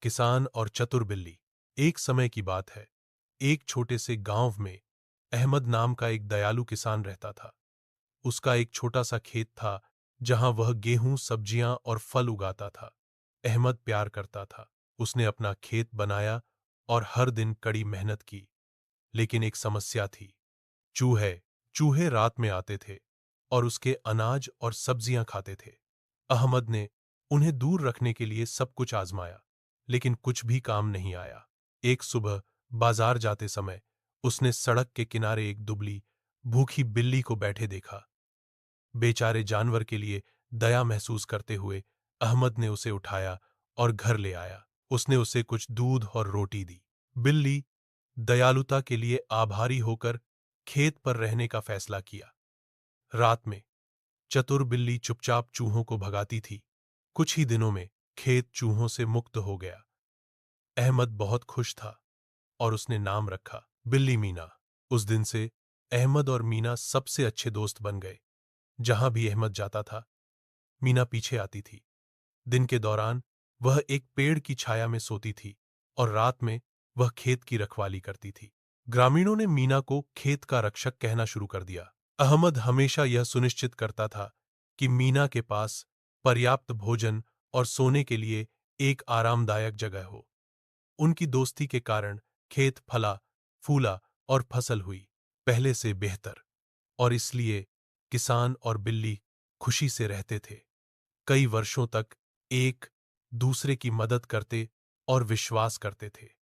किसान और चतुर बिल्ली। एक समय की बात है। एक छोटे से गांव में अहमद नाम का एक दयालु किसान रहता था। उसका एक छोटा सा खेत था जहां वह गेहूं, सब्जियां और फल उगाता था। अहमद प्यार करता था। उसने अपना खेत बनाया और हर दिन कड़ी मेहनत की। लेकिन एक समस्या थी। चूहे चूहे रात में आते थे और उसके अनाज और सब्जियां खाते थे। अहमद ने उन्हें दूर रखने के लिए सब कुछ आजमाया, लेकिन कुछ भी काम नहीं आया। एक सुबह बाजार जाते समय उसने सड़क के किनारे एक दुबली, भूखी बिल्ली को बैठे देखा। बेचारे जानवर के लिए दया महसूस करते हुए अहमद ने उसे उठाया और घर ले आया। उसने उसे कुछ दूध और रोटी दी। बिल्ली दयालुता के लिए आभारी होकर खेत पर रहने का फैसला किया। रात में चतुर बिल्ली चुपचाप चूहों को भगाती थी। कुछ ही दिनों में खेत चूहों से मुक्त हो गया। अहमद बहुत खुश था और उसने नाम रखा बिल्ली मीना। उस दिन से अहमद और मीना सबसे अच्छे दोस्त बन गए। जहां भी अहमद जाता था, मीना पीछे आती थी। दिन के दौरान वह एक पेड़ की छाया में सोती थी और रात में वह खेत की रखवाली करती थी। ग्रामीणों ने मीना को खेत का रक्षक कहना शुरू कर दिया। अहमद हमेशा यह सुनिश्चित करता था कि मीना के पास पर्याप्त भोजन और सोने के लिए एक आरामदायक जगह हो। उनकी दोस्ती के कारण खेत फला, फूला और फसल हुई पहले से बेहतर, और इसलिए किसान और बिल्ली खुशी से रहते थे। कई वर्षों तक एक दूसरे की मदद करते और विश्वास करते थे।